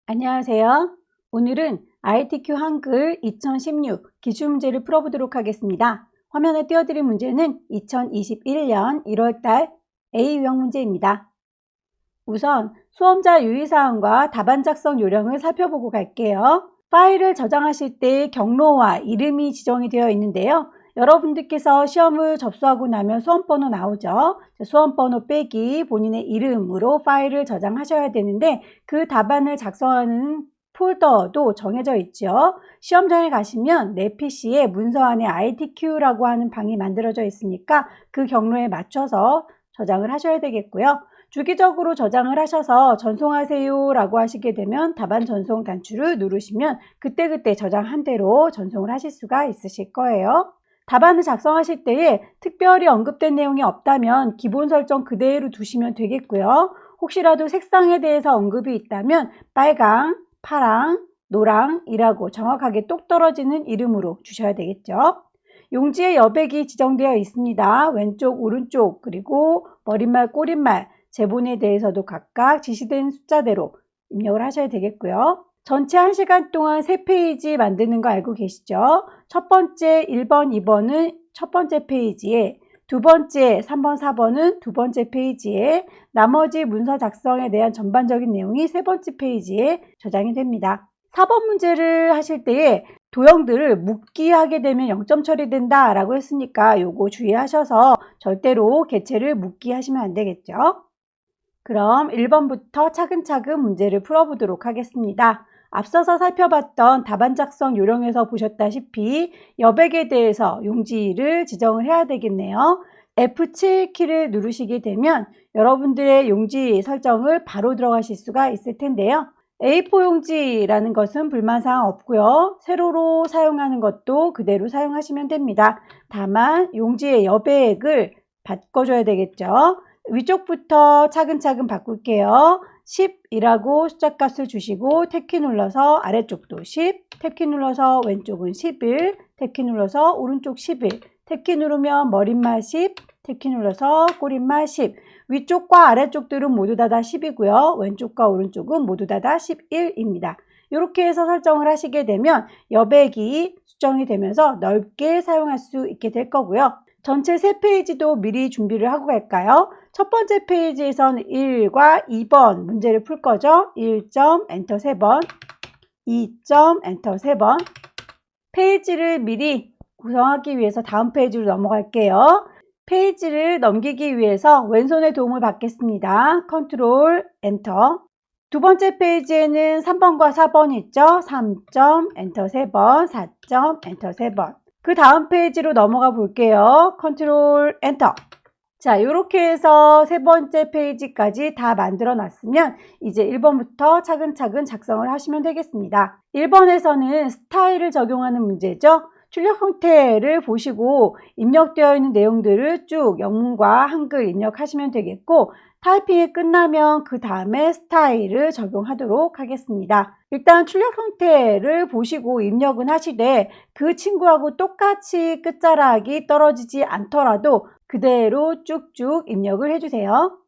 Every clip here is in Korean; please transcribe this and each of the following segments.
안녕하세요. 오늘은 ITQ 한글 2016 기출문제를 풀어보도록 하겠습니다. 화면에 띄워드린 문제는 2021년 1월달 A 유형 문제입니다. 우선 수험자 유의사항과 답안 작성 요령을 살펴보고 갈게요. 파일을 저장하실 때 경로와 이름이 지정이 되어 있는데요. 여러분들께서 시험을 접수하고 나면 수험번호 나오죠. 수험번호 빼기 본인의 이름으로 파일을 저장하셔야 되는데 그 답안을 작성하는 폴더도 정해져 있죠. 시험장에 가시면 내 PC에 문서 안에 ITQ라고 하는 방이 만들어져 있으니까 그 경로에 맞춰서 저장을 하셔야 되겠고요. 주기적으로 저장을 하셔서 전송하세요 라고 하시게 되면 답안 전송 단추를 누르시면 그때그때 저장한 대로 전송을 하실 수가 있으실 거예요. 답안을 작성하실 때에 특별히 언급된 내용이 없다면 기본 설정 그대로 두시면 되겠고요. 혹시라도 색상에 대해서 언급이 있다면 빨강, 파랑, 노랑이라고 정확하게 똑 떨어지는 이름으로 주셔야 되겠죠. 용지의 여백이 지정되어 있습니다. 왼쪽, 오른쪽, 그리고 머릿말, 꼬릿말, 제본에 대해서도 각각 지시된 숫자대로 입력을 하셔야 되겠고요. 전체 1시간 동안 3페이지 만드는 거 알고 계시죠? 첫 번째 1번, 2번은 첫 번째 페이지에, 두 번째 3번, 4번은 두 번째 페이지에, 나머지 문서 작성에 대한 전반적인 내용이 세 번째 페이지에 저장이 됩니다. 4번 문제를 하실 때에 도형들을 묶기 하게 되면 0점 처리된다 라고 했으니까 요거 주의하셔서 절대로 개체를 묶기 하시면 안 되겠죠? 그럼 1번부터 차근차근 문제를 풀어보도록 하겠습니다. 앞서서 살펴봤던 답안 작성 요령에서 보셨다시피 여백에 대해서 용지를 지정을 해야 되겠네요. F7키를 누르시게 되면 여러분들의 용지 설정을 바로 들어가실 수가 있을 텐데요. A4 용지라는 것은 불만사항 없고요. 세로로 사용하는 것도 그대로 사용하시면 됩니다. 다만 용지의 여백을 바꿔줘야 되겠죠. 위쪽부터 차근차근 바꿀게요. 10이라고 숫자값을 주시고 탭키 눌러서 아래쪽도 10, 탭키 눌러서 왼쪽은 11, 탭키 눌러서 오른쪽 11, 탭키 누르면 머릿말 10, 탭키 눌러서 꼬릿말 10. 위쪽과 아래쪽들은 모두 다 10이고요. 왼쪽과 오른쪽은 모두 다 11입니다. 이렇게 해서 설정을 하시게 되면 여백이 수정이 되면서 넓게 사용할 수 있게 될 거고요. 전체 3페이지도 미리 준비를 하고 갈까요? 첫 번째 페이지에서는 1과 2번 문제를 풀 거죠. 1점 엔터 3번, 2점 엔터 3번. 페이지를 미리 구성하기 위해서 다음 페이지로 넘어갈게요. 페이지를 넘기기 위해서 왼손의 도움을 받겠습니다. 컨트롤 엔터. 두 번째 페이지에는 3번과 4번이 있죠. 3점 엔터 3번, 4점 엔터 3번. 그 다음 페이지로 넘어가 볼게요. 컨트롤 엔터. 자, 이렇게 해서 세 번째 페이지까지 다 만들어 놨으면 이제 1번부터 차근차근 작성을 하시면 되겠습니다. 1번에서는 스타일을 적용하는 문제죠. 출력 형태를 보시고 입력되어 있는 내용들을 쭉 영문과 한글 입력하시면 되겠고, 타이핑이 끝나면 그 다음에 스타일을 적용하도록 하겠습니다. 일단 출력 형태를 보시고 입력은 하시되 그 친구하고 똑같이 끝자락이 떨어지지 않더라도 그대로 쭉쭉 입력을 해주세요.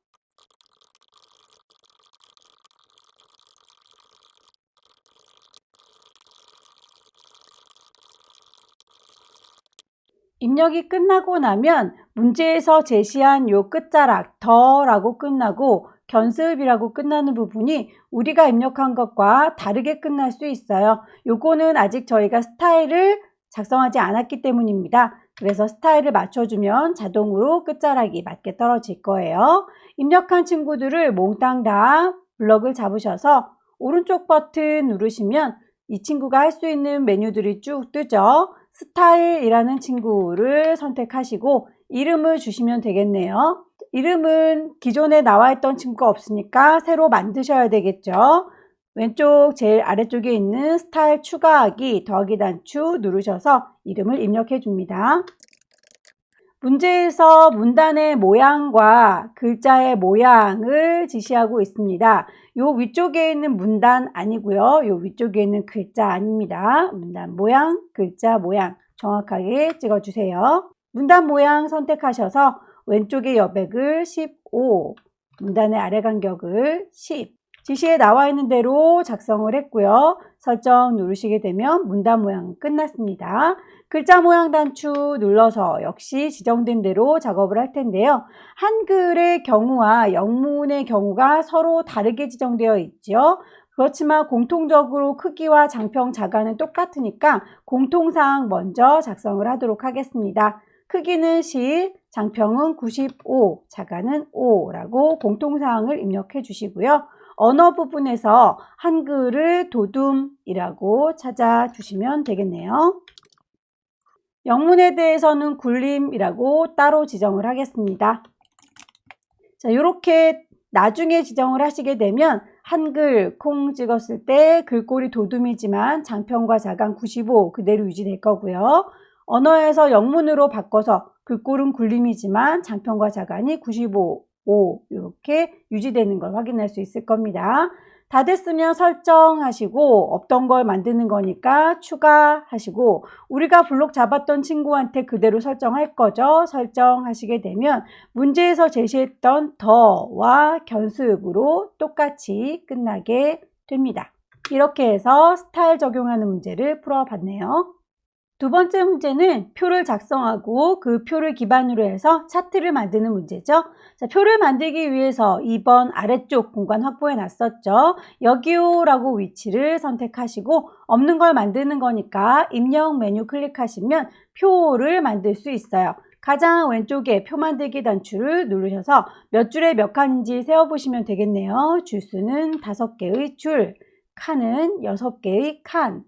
입력이 끝나고 나면 문제에서 제시한 요 끝자락 더라고 끝나고 견습이라고 끝나는 부분이 우리가 입력한 것과 다르게 끝날 수 있어요. 요거는 아직 저희가 스타일을 작성하지 않았기 때문입니다. 그래서 스타일을 맞춰주면 자동으로 끝자락이 맞게 떨어질 거예요. 입력한 친구들을 몽땅 다 블럭을 잡으셔서 오른쪽 버튼 누르시면 이 친구가 할 수 있는 메뉴들이 쭉 뜨죠. 스타일이라는 친구를 선택하시고 이름을 주시면 되겠네요. 이름은 기존에 나와 있던 친구가 없으니까 새로 만드셔야 되겠죠. 왼쪽 제일 아래쪽에 있는 스타일 추가하기 더하기 단추 누르셔서 이름을 입력해 줍니다. 문제에서 문단의 모양과 글자의 모양을 지시하고 있습니다. 요 위쪽에 있는 문단 아니고요. 요 위쪽에 있는 글자 아닙니다. 문단 모양, 글자 모양 정확하게 찍어주세요. 문단 모양 선택하셔서 왼쪽의 여백을 15, 문단의 아래 간격을 10, 지시에 나와 있는 대로 작성을 했고요. 설정 누르시게 되면 문단 모양 끝났습니다. 글자 모양 단추 눌러서 역시 지정된 대로 작업을 할 텐데요. 한글의 경우와 영문의 경우가 서로 다르게 지정되어 있죠. 그렇지만 공통적으로 크기와 장평 자가는 똑같으니까 공통사항 먼저 작성을 하도록 하겠습니다. 크기는 10, 장평은 95, 자가는 5라고 공통사항을 입력해 주시고요. 언어 부분에서 한글을 도둠이라고 찾아주시면 되겠네요. 영문에 대해서는 굴림이라고 따로 지정을 하겠습니다. 자, 이렇게 나중에 지정을 하시게 되면 한글 콩 찍었을 때 글꼴이 도둠이지만 장평과 자간 95 그대로 유지될 거고요. 언어에서 영문으로 바꿔서 글꼴은 굴림이지만 장평과 자간이 95, 5 이렇게 유지되는 걸 확인할 수 있을 겁니다. 다 됐으면 설정하시고 없던 걸 만드는 거니까 추가하시고 우리가 블록 잡았던 친구한테 그대로 설정할 거죠. 설정하시게 되면 문제에서 제시했던 더와 견습으로 똑같이 끝나게 됩니다. 이렇게 해서 스타일 적용하는 문제를 풀어봤네요. 두 번째 문제는 표를 작성하고 그 표를 기반으로 해서 차트를 만드는 문제죠. 자, 표를 만들기 위해서 2번 아래쪽 공간 확보해 놨었죠. 여기요라고 위치를 선택하시고 없는 걸 만드는 거니까 입력 메뉴 클릭하시면 표를 만들 수 있어요. 가장 왼쪽에 표 만들기 단추를 누르셔서 몇 줄에 몇 칸인지 세어보시면 되겠네요. 줄수는 5개의 줄, 칸은 6개의 칸.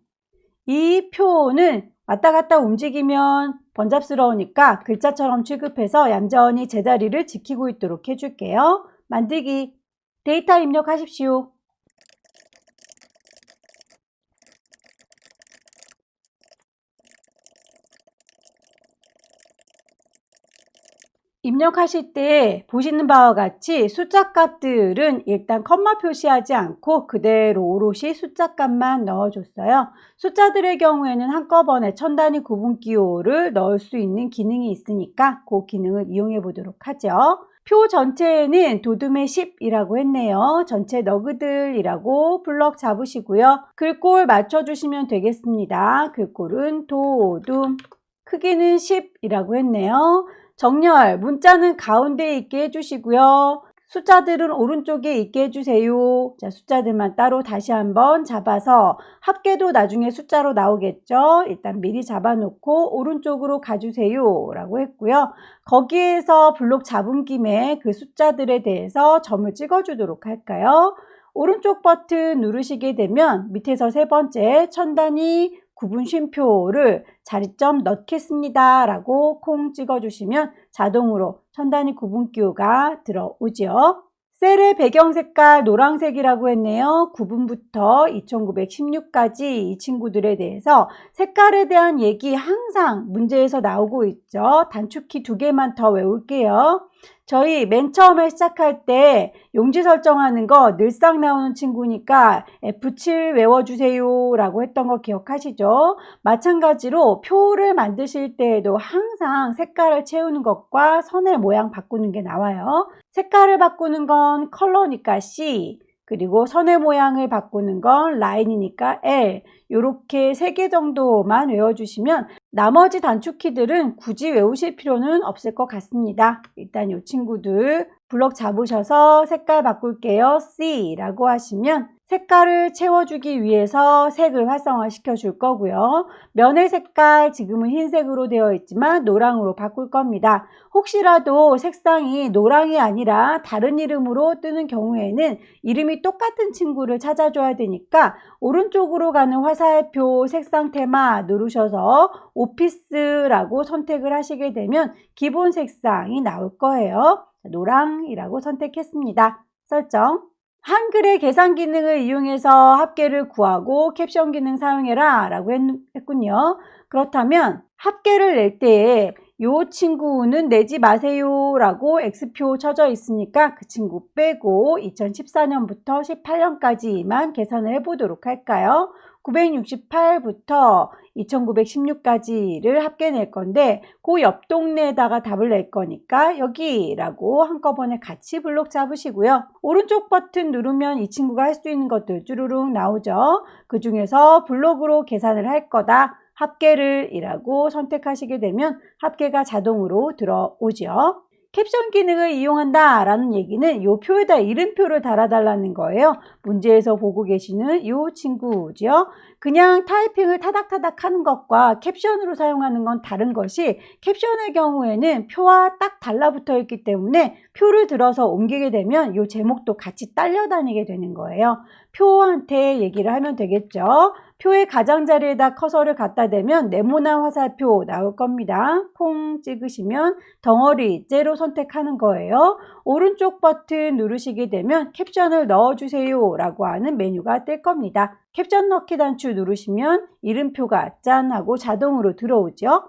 이 표는 왔다 갔다 움직이면 번잡스러우니까 글자처럼 취급해서 얌전히 제자리를 지키고 있도록 해줄게요. 만들기, 데이터 입력하십시오. 입력하실 때 보시는 바와 같이 숫자값들은 일단 컴마 표시하지 않고 그대로 오롯이 숫자값만 넣어줬어요. 숫자들의 경우에는 한꺼번에 천 단위 구분 기호를 넣을 수 있는 기능이 있으니까 그 기능을 이용해 보도록 하죠. 표 전체에는 도둠의 10이라고 했네요. 전체 너그들이라고 블럭 잡으시고요. 글꼴 맞춰주시면 되겠습니다. 글꼴은 도둠, 크기는 10이라고 했네요. 정렬, 문자는 가운데에 있게 해주시고요. 숫자들은 오른쪽에 있게 해주세요. 자, 숫자들만 따로 다시 한번 잡아서 합계도 나중에 숫자로 나오겠죠. 일단 미리 잡아놓고 오른쪽으로 가주세요 라고 했고요. 거기에서 블록 잡은 김에 그 숫자들에 대해서 점을 찍어주도록 할까요? 오른쪽 버튼 누르시게 되면 밑에서 세 번째 천 단위 구분 쉼표를 자리점 넣겠습니다 라고 콩 찍어주시면 자동으로 천 단위 구분 기호가 들어오죠. 셀의 배경 색깔 노란색이라고 했네요. 9분부터 2916까지 이 친구들에 대해서 색깔에 대한 얘기 항상 문제에서 나오고 있죠. 단축키 2개만 더 외울게요. 저희 맨 처음에 시작할 때 용지 설정하는 거 늘상 나오는 친구니까 F7 외워주세요 라고 했던 거 기억하시죠? 마찬가지로 표를 만드실 때에도 항상 색깔을 채우는 것과 선의 모양 바꾸는 게 나와요. 색깔을 바꾸는 건 컬러니까 C, 그리고 선의 모양을 바꾸는 건 라인이니까 L, 이렇게 3개 정도만 외워주시면 나머지 단축키들은 굳이 외우실 필요는 없을 것 같습니다. 일단 이 친구들 블럭 잡으셔서 색깔 바꿀게요. C라고 하시면 색깔을 채워주기 위해서 색을 활성화시켜 줄 거고요. 면의 색깔 지금은 흰색으로 되어 있지만 노랑으로 바꿀 겁니다. 혹시라도 색상이 노랑이 아니라 다른 이름으로 뜨는 경우에는 이름이 똑같은 친구를 찾아줘야 되니까 오른쪽으로 가는 화살표 색상 테마 누르셔서 오피스라고 선택을 하시게 되면 기본 색상이 나올 거예요. 노랑이라고 선택했습니다. 설정. 한글의 계산 기능을 이용해서 합계를 구하고 캡션 기능 사용해라 라고 했군요. 그렇다면 합계를 낼 때에 이 친구는 내지 마세요 라고 X표 쳐져 있으니까 그 친구 빼고 2014년부터 18년까지만 계산을 해보도록 할까요? 968부터 2916까지를 합계 낼 건데 그 옆 동네에다가 답을 낼 거니까 여기라고 한꺼번에 같이 블록 잡으시고요. 오른쪽 버튼 누르면 이 친구가 할 수 있는 것들 쭈루룩 나오죠. 그 중에서 블록으로 계산을 할 거다. 합계를 이라고 선택하시게 되면 합계가 자동으로 들어오죠. 캡션 기능을 이용한다 라는 얘기는 이 표에다 이름표를 달아달라는 거예요. 문제에서 보고 계시는 이 친구죠. 그냥 타이핑을 타닥타닥 하는 것과 캡션으로 사용하는 건 다른 것이, 캡션의 경우에는 표와 딱 달라붙어 있기 때문에 표를 들어서 옮기게 되면 이 제목도 같이 딸려다니게 되는 거예요. 표한테 얘기를 하면 되겠죠. 표의 가장자리에다 커서를 갖다 대면 네모난 화살표 나올 겁니다. 콩 찍으시면 덩어리째로 선택하는 거예요. 오른쪽 버튼 누르시게 되면 캡션을 넣어주세요 라고 하는 메뉴가 뜰 겁니다. 캡션 넣기 단추 누르시면 이름표가 짠 하고 자동으로 들어오죠.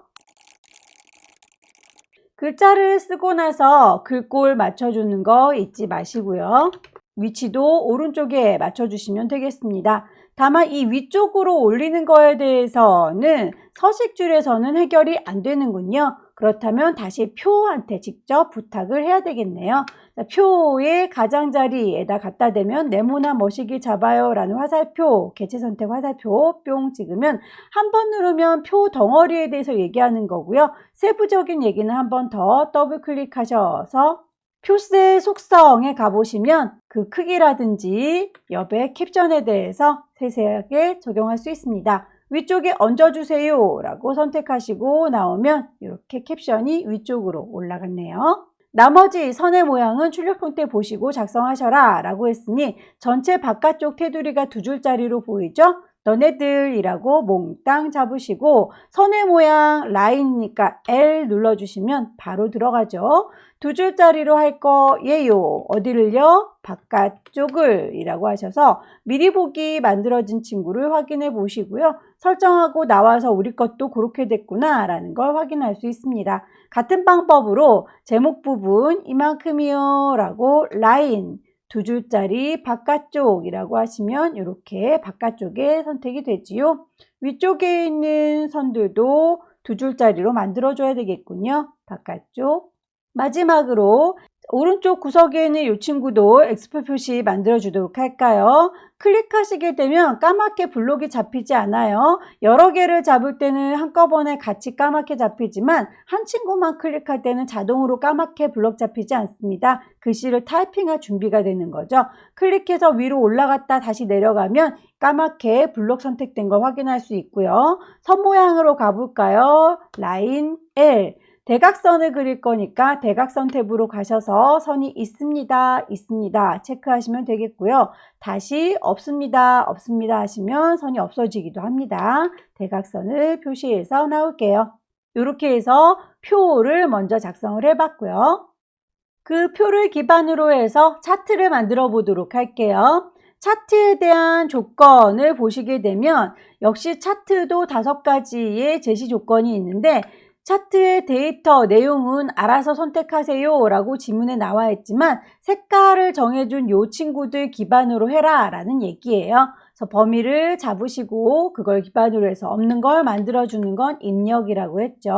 글자를 쓰고 나서 글꼴 맞춰주는 거 잊지 마시고요. 위치도 오른쪽에 맞춰주시면 되겠습니다. 다만 이 위쪽으로 올리는 거에 대해서는 서식줄에서는 해결이 안 되는군요. 그렇다면 다시 표한테 직접 부탁을 해야 되겠네요. 표의 가장자리에다 갖다 대면 네모난 머시기 잡아요 라는 화살표, 개체 선택 화살표 뿅 찍으면 한 번 누르면 표 덩어리에 대해서 얘기하는 거고요. 세부적인 얘기는 한 번 더 더블 클릭하셔서 표세 속성에 가보시면 그 크기라든지 옆에 캡션에 대해서 세세하게 적용할 수 있습니다. 위쪽에 얹어주세요 라고 선택하시고 나오면 이렇게 캡션이 위쪽으로 올라갔네요. 나머지 선의 모양은 출력 형태 보시고 작성하셔라 라고 했으니 전체 바깥쪽 테두리가 두 줄짜리로 보이죠? 너네들이라고 몽땅 잡으시고 선의 모양 라인이니까 L 눌러주시면 바로 들어가죠. 두 줄짜리로 할 거예요. 어디를요? 바깥쪽을 이라고 하셔서 미리 보기 만들어진 친구를 확인해 보시고요. 설정하고 나와서 우리 것도 그렇게 됐구나 라는 걸 확인할 수 있습니다. 같은 방법으로 제목 부분 이만큼이요 라고 라인 두 줄짜리 바깥쪽이라고 하시면 이렇게 바깥쪽에 선택이 되지요. 위쪽에 있는 선들도 두 줄짜리로 만들어줘야 되겠군요. 바깥쪽. 마지막으로 오른쪽 구석에 있는 이 친구도 엑스표 표시 만들어 주도록 할까요? 클릭하시게 되면 까맣게 블록이 잡히지 않아요. 여러 개를 잡을 때는 한꺼번에 같이 까맣게 잡히지만 한 친구만 클릭할 때는 자동으로 까맣게 블록 잡히지 않습니다. 글씨를 타이핑할 준비가 되는 거죠. 클릭해서 위로 올라갔다 다시 내려가면 까맣게 블록 선택된 걸 확인할 수 있고요. 선 모양으로 가볼까요? 라인 L. 대각선을 그릴 거니까 대각선 탭으로 가셔서 선이 있습니다, 있습니다 체크하시면 되겠고요. 다시 없습니다, 없습니다 하시면 선이 없어지기도 합니다. 대각선을 표시해서 나올게요. 이렇게 해서 표를 먼저 작성을 해봤고요. 그 표를 기반으로 해서 차트를 만들어 보도록 할게요. 차트에 대한 조건을 보시게 되면 역시 차트도 5가지의 제시 조건이 있는데 차트의 데이터 내용은 알아서 선택하세요 라고 지문에 나와 있지만 색깔을 정해준 요 친구들 기반으로 해라 라는 얘기예요. 그래서 범위를 잡으시고 그걸 기반으로 해서 없는 걸 만들어주는 건 입력이라고 했죠.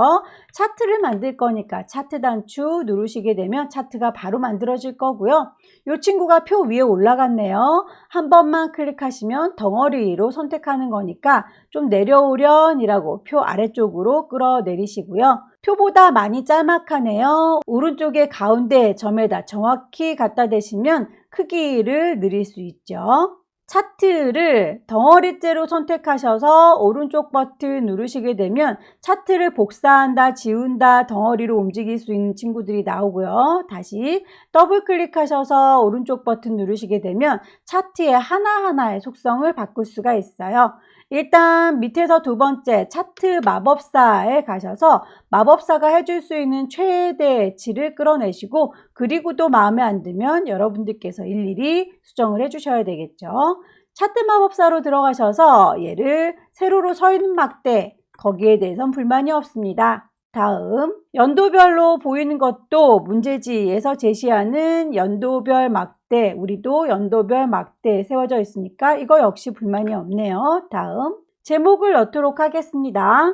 차트를 만들 거니까 차트 단추 누르시게 되면 차트가 바로 만들어질 거고요. 요 친구가 표 위에 올라갔네요. 한 번만 클릭하시면 덩어리로 선택하는 거니까 좀 내려오련이라고 표 아래쪽으로 끌어내리시고요. 표보다 많이 짤막하네요. 오른쪽에 가운데 점에다 정확히 갖다 대시면 크기를 늘릴 수 있죠. 차트를 덩어리째로 선택하셔서 오른쪽 버튼 누르시게 되면 차트를 복사한다, 지운다, 덩어리로 움직일 수 있는 친구들이 나오고요. 다시 더블 클릭하셔서 오른쪽 버튼 누르시게 되면 차트의 하나하나의 속성을 바꿀 수가 있어요. 일단 밑에서 두 번째 차트 마법사에 가셔서 마법사가 해줄 수 있는 최대치를 끌어내시고 그리고 또 마음에 안 들면 여러분들께서 일일이 수정을 해주셔야 되겠죠. 차트 마법사로 들어가셔서 얘를 세로로 서 있는 막대 거기에 대해선 불만이 없습니다. 다음 연도별로 보이는 것도 문제지에서 제시하는 연도별 막대 우리도 연도별 막대 세워져 있으니까 이거 역시 불만이 없네요. 다음 제목을 넣도록 하겠습니다.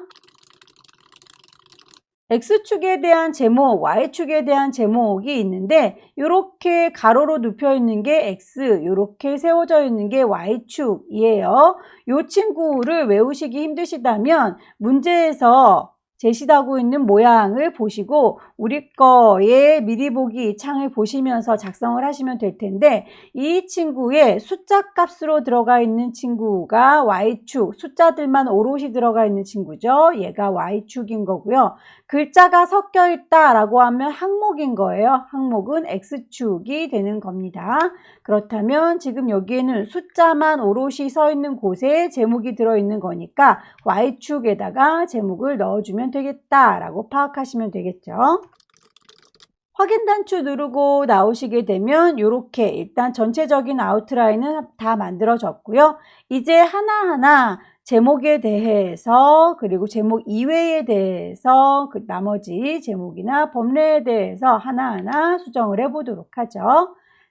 X축에 대한 제목, Y축에 대한 제목이 있는데 이렇게 가로로 눕혀 있는 게 X, 이렇게 세워져 있는 게 Y축이에요. 이 친구를 외우시기 힘드시다면 문제에서 제시하고 있는 모양을 보시고 우리 거에 미리 보기 창을 보시면서 작성을 하시면 될 텐데 이 친구의 숫자 값으로 들어가 있는 친구가 Y축, 숫자들만 오롯이 들어가 있는 친구죠. 얘가 Y축인 거고요. 글자가 섞여 있다라고 하면 항목인 거예요. 항목은 X축이 되는 겁니다. 그렇다면 지금 여기에는 숫자만 오롯이 서 있는 곳에 제목이 들어있는 거니까 Y축에다가 제목을 넣어주면 되겠다라고 파악하시면 되겠죠. 확인 단추 누르고 나오시게 되면 이렇게 일단 전체적인 아웃라인은 다 만들어졌고요. 이제 하나하나 제목에 대해서 그리고 제목 이외에 대해서 그 나머지 제목이나 법례에 대해서 하나하나 수정을 해보도록 하죠.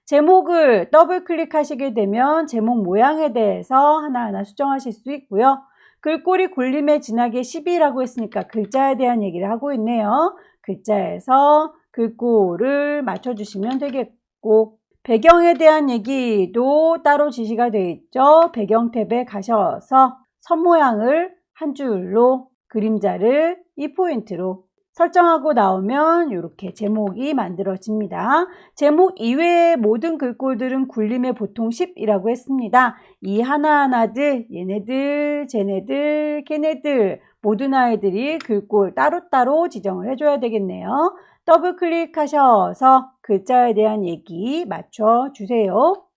제목을 더블 클릭하시게 되면 제목 모양에 대해서 하나하나 수정하실 수 있고요. 글꼴이 굴림에 진하게 12라고 했으니까 글자에 대한 얘기를 하고 있네요. 글자에서 글꼴을 맞춰주시면 되겠고 배경에 대한 얘기도 따로 지시가 되어 있죠. 배경 탭에 가셔서 선 모양을 한 줄로 그림자를 2포인트로 설정하고 나오면 이렇게 제목이 만들어집니다. 제목 이외의 모든 글꼴들은 굴림에 보통 10이라고 했습니다. 이 하나하나들, 얘네들, 쟤네들, 걔네들 모든 아이들이 글꼴 따로따로 지정을 해줘야 되겠네요. 더블 클릭하셔서 글자에 대한 얘기 맞춰주세요.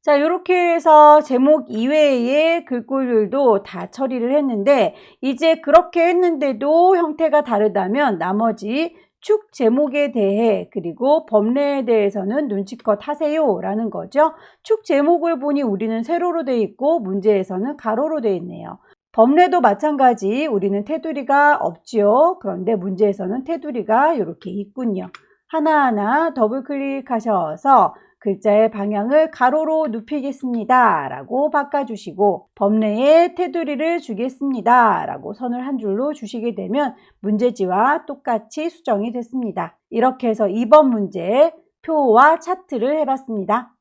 자, 이렇게 해서 제목 이외의 글꼴들도 다 처리를 했는데 이제 그렇게 했는데도 형태가 다르다면 나머지 축 제목에 대해 그리고 법례에 대해서는 눈치껏 하세요 라는 거죠. 축 제목을 보니 우리는 세로로 되어 있고 문제에서는 가로로 되어 있네요. 법례도 마찬가지 우리는 테두리가 없지요. 그런데 문제에서는 테두리가 이렇게 있군요. 하나하나 더블 클릭하셔서 글자의 방향을 가로로 눕히겠습니다 라고 바꿔주시고 법례에 테두리를 주겠습니다 라고 선을 한 줄로 주시게 되면 문제지와 똑같이 수정이 됐습니다. 이렇게 해서 2번 문제 표와 차트를 해봤습니다.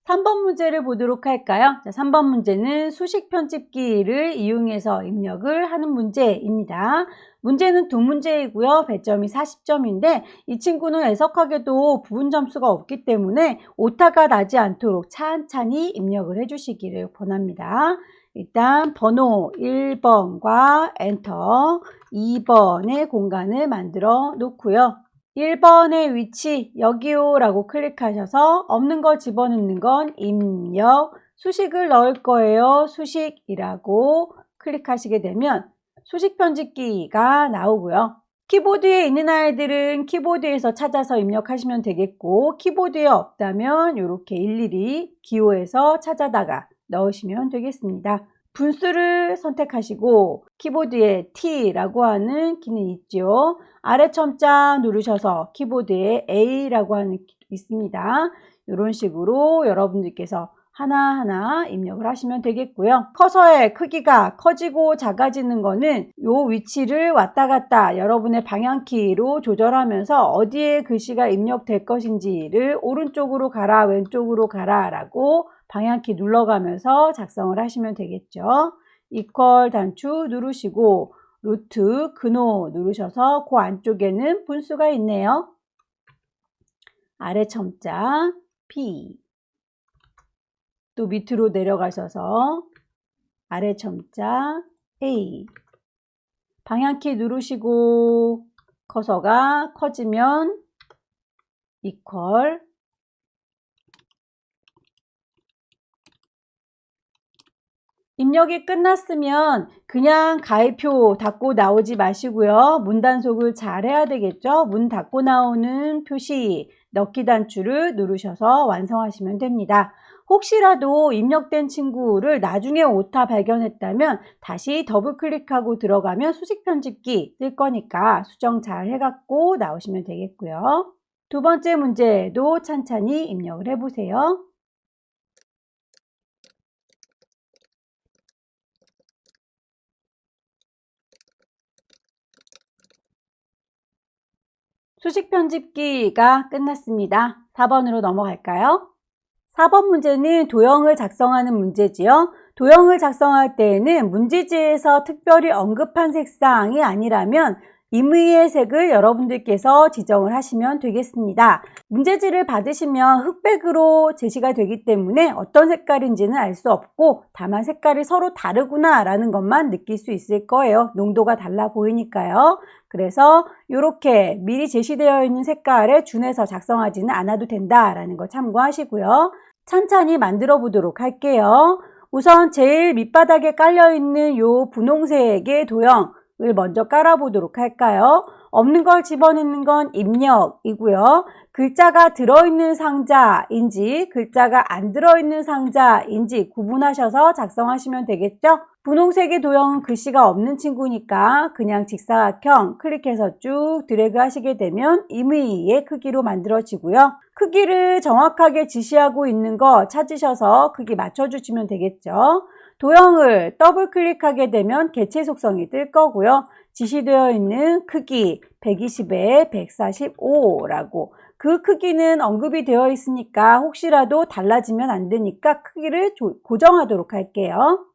3번 문제를 보도록 할까요? 자, 3번 문제는 수식 편집기를 이용해서 입력을 하는 문제입니다. 문제는 두 문제이고요. 배점이 40점인데 이 친구는 애석하게도 부분 점수가 없기 때문에 오타가 나지 않도록 찬찬히 입력을 해주시기를 권합니다. 일단 번호 1번과 엔터 2번의 공간을 만들어 놓고요. 1번의 위치 여기요 라고 클릭하셔서 없는 거 집어넣는 건 입력, 수식을 넣을 거예요. 수식이라고 클릭하시게 되면 수식 편집기가 나오고요. 키보드에 있는 아이들은 키보드에서 찾아서 입력하시면 되겠고 키보드에 없다면 이렇게 일일이 기호에서 찾아다가 넣으시면 되겠습니다. 분수를 선택하시고 키보드에 T라고 하는 키는 있죠. 아래 첨자 누르셔서 키보드에 A라고 하는 키도 있습니다. 이런 식으로 여러분들께서 하나하나 입력을 하시면 되겠고요. 커서의 크기가 커지고 작아지는 거는 이 위치를 왔다 갔다 여러분의 방향키로 조절하면서 어디에 글씨가 입력될 것인지를 오른쪽으로 가라 왼쪽으로 가라 라고 방향키 눌러가면서 작성을 하시면 되겠죠. 이퀄 단추 누르시고 루트 근호 누르셔서 그 안쪽에는 분수가 있네요. 아래 첨자 P 또 밑으로 내려가셔서 아래 첨자 A 방향키 누르시고 커서가 커지면 이퀄 입력이 끝났으면 그냥 가입표 닫고 나오지 마시고요. 문 단속을 잘 해야 되겠죠. 문 닫고 나오는 표시 넣기 단추를 누르셔서 완성하시면 됩니다. 혹시라도 입력된 친구를 나중에 오타 발견했다면 다시 더블 클릭하고 들어가면 수식 편집기 뜰 거니까 수정 잘 해갖고 나오시면 되겠고요. 두 번째 문제도 찬찬히 입력을 해보세요. 수식 편집기가 끝났습니다. 4번으로 넘어갈까요? 4번 문제는 도형을 작성하는 문제지요. 도형을 작성할 때에는 문제지에서 특별히 언급한 색상이 아니라면 임의의 색을 여러분들께서 지정을 하시면 되겠습니다. 문제지를 받으시면 흑백으로 제시가 되기 때문에 어떤 색깔인지는 알 수 없고 다만 색깔이 서로 다르구나 라는 것만 느낄 수 있을 거예요. 농도가 달라 보이니까요. 그래서 이렇게 미리 제시되어 있는 색깔에 준해서 작성하지는 않아도 된다라는 거 참고하시고요. 찬찬히 만들어 보도록 할게요. 우선 제일 밑바닥에 깔려 있는 이 분홍색의 도형을 먼저 깔아 보도록 할까요? 없는 걸 집어넣는 건 입력이고요. 글자가 들어있는 상자인지 글자가 안 들어있는 상자인지 구분하셔서 작성하시면 되겠죠? 분홍색의 도형은 글씨가 없는 친구니까 그냥 직사각형 클릭해서 쭉 드래그 하시게 되면 임의의 크기로 만들어지고요. 크기를 정확하게 지시하고 있는 거 찾으셔서 크기 맞춰주시면 되겠죠. 도형을 더블 클릭하게 되면 개체 속성이 뜰 거고요. 지시되어 있는 크기 120에 145라고 그 크기는 언급이 되어 있으니까 혹시라도 달라지면 안 되니까 크기를 고정하도록 할게요.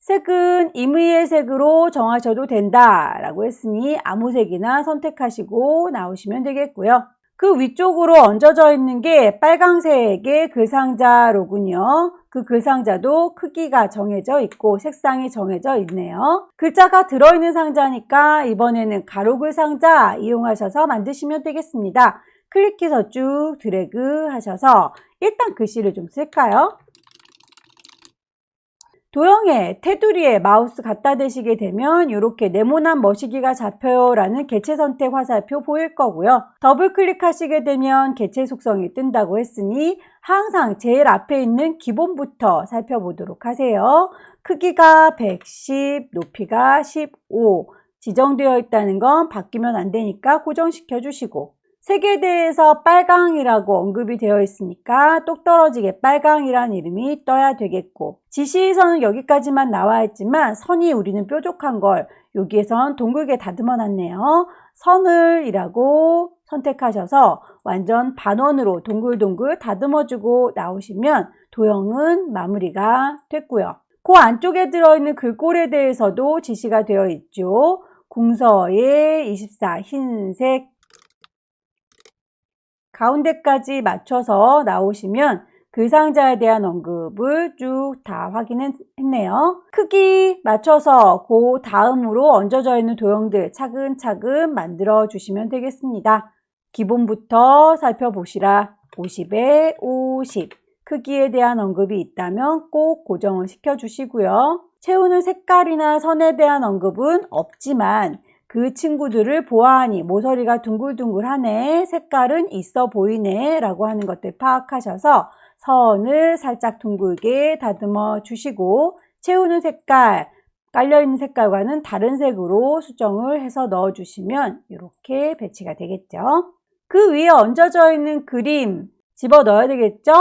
색은 임의의 색으로 정하셔도 된다라고 했으니 아무 색이나 선택하시고 나오시면 되겠고요. 그 위쪽으로 얹어져 있는 게 빨강색의 글상자로군요. 그 글상자도 크기가 정해져 있고 색상이 정해져 있네요. 글자가 들어있는 상자니까 이번에는 가로 글상자 이용하셔서 만드시면 되겠습니다. 클릭해서 쭉 드래그 하셔서 일단 글씨를 좀 쓸까요? 도형에 테두리에 마우스 갖다 대시게 되면 이렇게 네모난 머시기가 잡혀요 라는 개체 선택 화살표 보일 거고요. 더블 클릭하시게 되면 개체 속성이 뜬다고 했으니 항상 제일 앞에 있는 기본부터 살펴보도록 하세요. 크기가 110, 높이가 15 지정되어 있다는 건 바뀌면 안 되니까 고정시켜 주시고 색에 대해서 빨강이라고 언급이 되어 있으니까 똑 떨어지게 빨강이란 이름이 떠야 되겠고 지시선은 여기까지만 나와 있지만 선이 우리는 뾰족한 걸 여기에선 동글게 다듬어 놨네요. 선을이라고 선택하셔서 완전 반원으로 동글동글 다듬어 주고 나오시면 도형은 마무리가 됐고요. 그 안쪽에 들어있는 글꼴에 대해서도 지시가 되어 있죠. 궁서에 24 흰색 가운데까지 맞춰서 나오시면 글상자에 대한 언급을 쭉 다 확인했네요. 크기 맞춰서 그 다음으로 얹어져 있는 도형들 차근차근 만들어 주시면 되겠습니다. 기본부터 살펴보시라. 50에 50 크기에 대한 언급이 있다면 꼭 고정을 시켜 주시고요. 채우는 색깔이나 선에 대한 언급은 없지만 그 친구들을 보아하니 모서리가 둥글둥글하네, 색깔은 있어 보이네 라고 하는 것들 파악하셔서 선을 살짝 둥글게 다듬어 주시고 채우는 색깔, 깔려있는 색깔과는 다른 색으로 수정을 해서 넣어 주시면 이렇게 배치가 되겠죠. 그 위에 얹어져 있는 그림 집어 넣어야 되겠죠?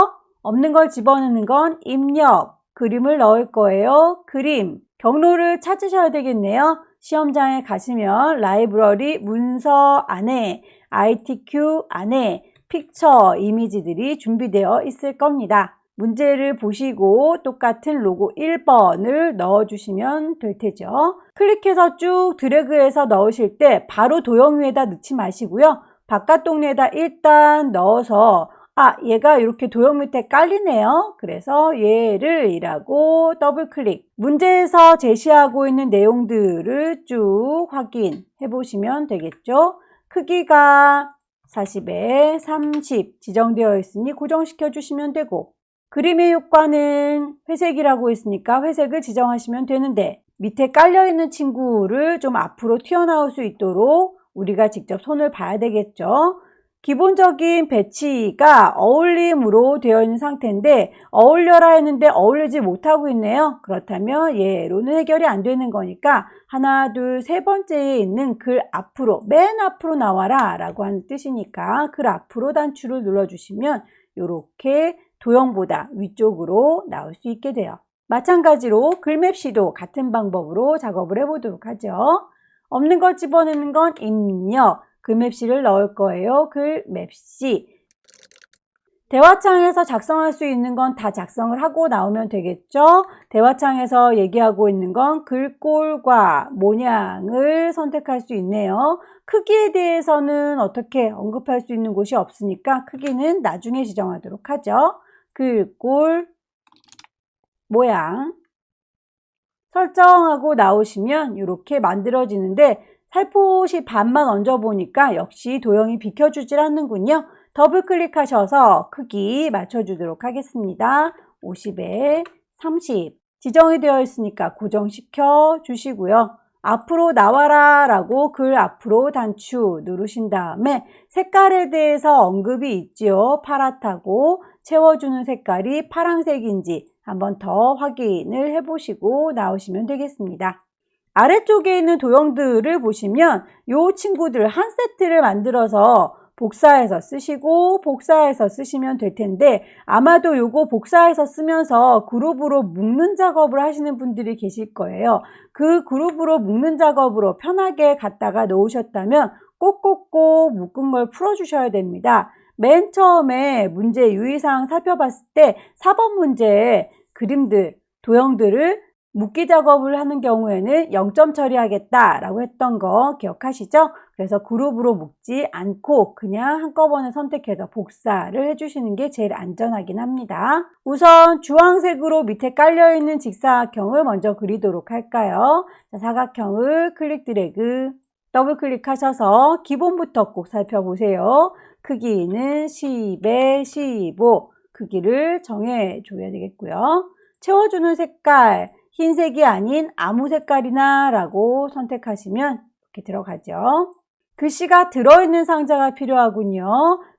없는 걸 집어넣는 건 입력, 그림을 넣을 거예요. 그림, 경로를 찾으셔야 되겠네요. 시험장에 가시면 라이브러리 문서 안에 ITQ 안에 픽처 이미지들이 준비되어 있을 겁니다. 문제를 보시고 똑같은 로고 1번을 넣어주시면 될 테죠. 클릭해서 쭉 드래그해서 넣으실 때 바로 도형 위에다 넣지 마시고요. 바깥 동네에다 일단 넣어서 얘가 이렇게 도형 밑에 깔리네요. 그래서 얘를 이라고 더블 클릭. 문제에서 제시하고 있는 내용들을 쭉 확인해 보시면 되겠죠. 크기가 40에 30 지정되어 있으니 고정시켜 주시면 되고 그림의 효과는 회색이라고 했으니까 회색을 지정하시면 되는데 밑에 깔려있는 친구를 좀 앞으로 튀어나올 수 있도록 우리가 직접 손을 봐야 되겠죠. 기본적인 배치가 어울림으로 되어 있는 상태인데 어울려라 했는데 어울리지 못하고 있네요. 그렇다면 얘로는 해결이 안 되는 거니까 하나, 둘, 세 번째에 있는 글 앞으로, 맨 앞으로 나와라 라고 하는 뜻이니까 글 앞으로 단추를 눌러주시면 이렇게 도형보다 위쪽으로 나올 수 있게 돼요. 마찬가지로 글맵시도 같은 방법으로 작업을 해보도록 하죠. 없는 걸 집어넣는 건 입력, 글맵시를 넣을 거예요. 글맵시. 대화창에서 작성할 수 있는 건 다 작성을 하고 나오면 되겠죠. 대화창에서 얘기하고 있는 건 글꼴과 모양을 선택할 수 있네요. 크기에 대해서는 어떻게 언급할 수 있는 곳이 없으니까 크기는 나중에 지정하도록 하죠. 글꼴, 모양 설정하고 나오시면 이렇게 만들어지는데 살포시 반만 얹어보니까 역시 도형이 비켜주질 않는군요. 더블 클릭하셔서 크기 맞춰주도록 하겠습니다. 50에 30 지정이 되어 있으니까 고정시켜 주시고요. 앞으로 나와라 라고 글 앞으로 단추 누르신 다음에 색깔에 대해서 언급이 있지요. 파랗다고 채워주는 색깔이 파란색인지 한번 더 확인을 해보시고 나오시면 되겠습니다. 아래쪽에 있는 도형들을 보시면 이 친구들 한 세트를 만들어서 복사해서 쓰시고 복사해서 쓰시면 될 텐데 아마도 요거 복사해서 쓰면서 그룹으로 묶는 작업을 하시는 분들이 계실 거예요. 그 그룹으로 묶는 작업으로 편하게 갖다가 놓으셨다면 꼭꼭꼭 묶은 걸 풀어주셔야 됩니다. 맨 처음에 문제 유의사항 살펴봤을 때 4번 문제에 그림들, 도형들을 묶기 작업을 하는 경우에는 0점 처리하겠다라고 했던 거 기억하시죠? 그래서 그룹으로 묶지 않고 그냥 한꺼번에 선택해서 복사를 해주시는 게 제일 안전하긴 합니다. 우선 주황색으로 밑에 깔려있는 직사각형을 먼저 그리도록 할까요? 자, 사각형을 클릭 드래그, 더블 클릭하셔서 기본부터 꼭 살펴보세요. 크기는 10에 15 크기를 정해줘야 되겠고요. 채워주는 색깔 흰색이 아닌 아무 색깔이나 라고 선택하시면 이렇게 들어가죠. 글씨가 들어있는 상자가 필요하군요.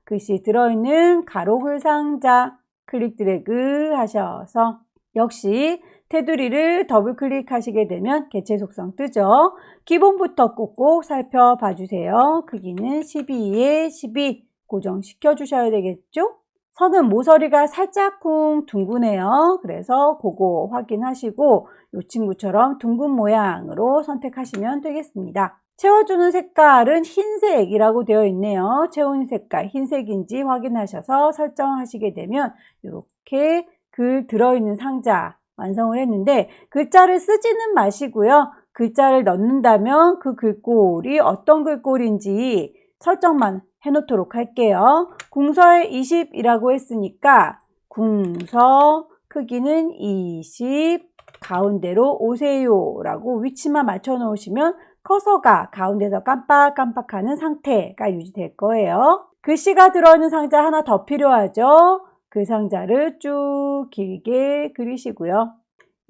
글씨 들어있는 가로글 상자 클릭 드래그 하셔서 역시 테두리를 더블 클릭하시게 되면 개체 속성 뜨죠. 기본부터 꼭꼭 살펴봐 주세요. 크기는 12에 12 고정시켜 주셔야 되겠죠. 선은 모서리가 살짝쿵 둥그네요. 그래서 그거 확인하시고 이 친구처럼 둥근 모양으로 선택하시면 되겠습니다. 채워주는 색깔은 흰색이라고 되어 있네요. 채우는 색깔 흰색인지 확인하셔서 설정하시게 되면 이렇게 글 들어있는 상자 완성을 했는데 글자를 쓰지는 마시고요. 글자를 넣는다면 그 글꼴이 어떤 글꼴인지 설정만 해놓도록 할게요. 궁서에 20이라고 했으니까 궁서 크기는 20 가운데로 오세요 라고 위치만 맞춰 놓으시면 커서가 가운데서 깜빡깜빡하는 상태가 유지될 거예요. 글씨가 들어있는 상자 하나 더 필요하죠. 그 상자를 쭉 길게 그리시고요.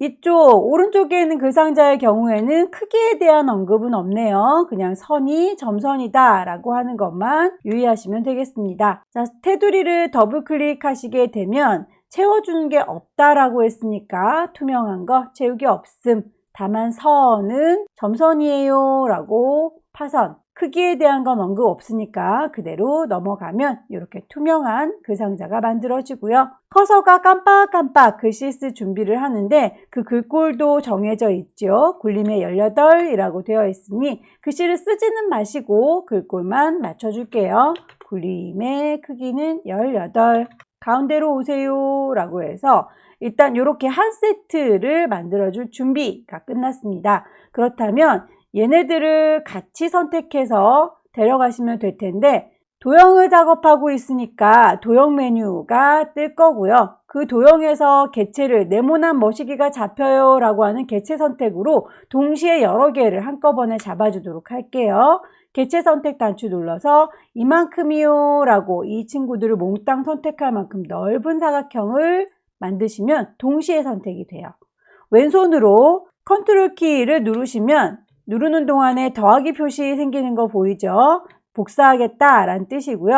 이쪽 오른쪽에 있는 그 상자의 경우에는 크기에 대한 언급은 없네요. 그냥 선이 점선이다 라고 하는 것만 유의하시면 되겠습니다. 자, 테두리를 더블 클릭하시게 되면 채워주는 게 없다라고 했으니까 투명한 거 채우기 없음. 다만 선은 점선이에요 라고 파선. 크기에 대한 건 언급 없으니까 그대로 넘어가면 이렇게 투명한 그 상자가 만들어지고요. 커서가 깜빡깜빡 글씨 쓸 준비를 하는데 그 글꼴도 정해져 있죠. 굴림의 18이라고 되어 있으니 글씨를 쓰지는 마시고 글꼴만 맞춰줄게요. 굴림의 크기는 18 가운데로 오세요 라고 해서 일단 이렇게 한 세트를 만들어줄 준비가 끝났습니다. 그렇다면 얘네들을 같이 선택해서 데려가시면 될 텐데 도형을 작업하고 있으니까 도형 메뉴가 뜰 거고요. 그 도형에서 개체를 네모난 머시기가 잡혀요 라고 하는 개체 선택으로 동시에 여러 개를 한꺼번에 잡아주도록 할게요. 개체 선택 단추 눌러서 이만큼이요 라고 이 친구들을 몽땅 선택할 만큼 넓은 사각형을 만드시면 동시에 선택이 돼요. 왼손으로 컨트롤 키를 누르시면 누르는 동안에 더하기 표시 생기는 거 보이죠? 복사하겠다 라는 뜻이고요.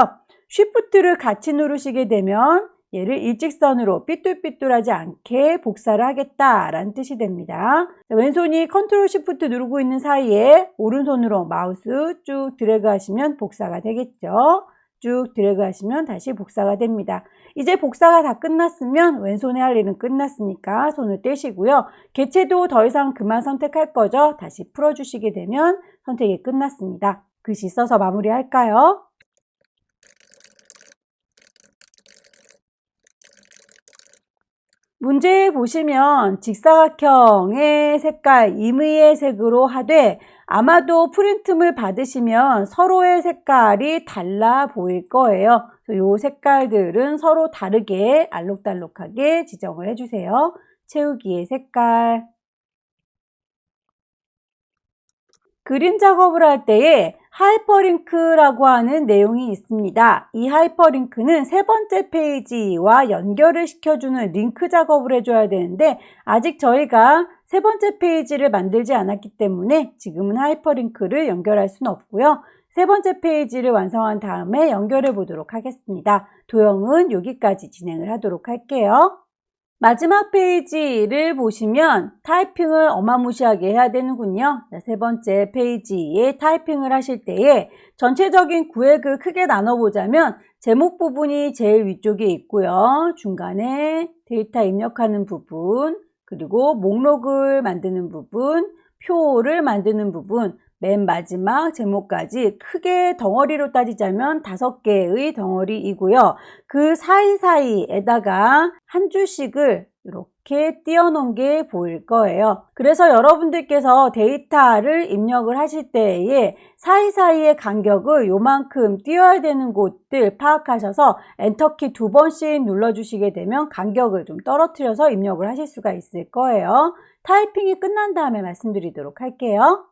쉬프트를 같이 누르시게 되면 얘를 일직선으로 삐뚤삐뚤하지 않게 복사를 하겠다라는 뜻이 됩니다. 왼손이 컨트롤 쉬프트 누르고 있는 사이에 오른손으로 마우스 쭉 드래그 하시면 복사가 되겠죠. 쭉 드래그 하시면 다시 복사가 됩니다. 이제 복사가 다 끝났으면 왼손에 할 일은 끝났으니까 손을 떼시고요. 개체도 더 이상 그만 선택할 거죠. 다시 풀어주시게 되면 선택이 끝났습니다. 글씨 써서 마무리할까요? 문제 보시면 직사각형의 색깔 임의의 색으로 하되 아마도 프린트물 받으시면 서로의 색깔이 달라 보일 거예요. 이 색깔들은 서로 다르게 알록달록하게 지정을 해주세요. 채우기의 색깔. 그림 작업을 할 때에 하이퍼링크라고 하는 내용이 있습니다. 이 하이퍼링크는 세 번째 페이지와 연결을 시켜주는 링크 작업을 해줘야 되는데 아직 저희가 세 번째 페이지를 만들지 않았기 때문에 지금은 하이퍼링크를 연결할 수는 없고요. 세 번째 페이지를 완성한 다음에 연결해 보도록 하겠습니다. 도형은 여기까지 진행을 하도록 할게요. 마지막 페이지를 보시면 타이핑을 어마무시하게 해야 되는군요. 세 번째 페이지에 타이핑을 하실 때에 전체적인 구획을 크게 나눠보자면 제목 부분이 제일 위쪽에 있고요. 중간에 데이터 입력하는 부분, 그리고 목록을 만드는 부분, 표를 만드는 부분, 맨 마지막 제목까지 크게 덩어리로 따지자면 5개의 덩어리이고요. 그 사이사이에다가 한 줄씩을 이렇게 띄워놓은 게 보일 거예요. 그래서 여러분들께서 데이터를 입력을 하실 때에 사이사이의 간격을 요만큼 띄워야 되는 곳들 파악하셔서 엔터키 2번씩 눌러주시게 되면 간격을 좀 떨어뜨려서 입력을 하실 수가 있을 거예요. 타이핑이 끝난 다음에 말씀드리도록 할게요.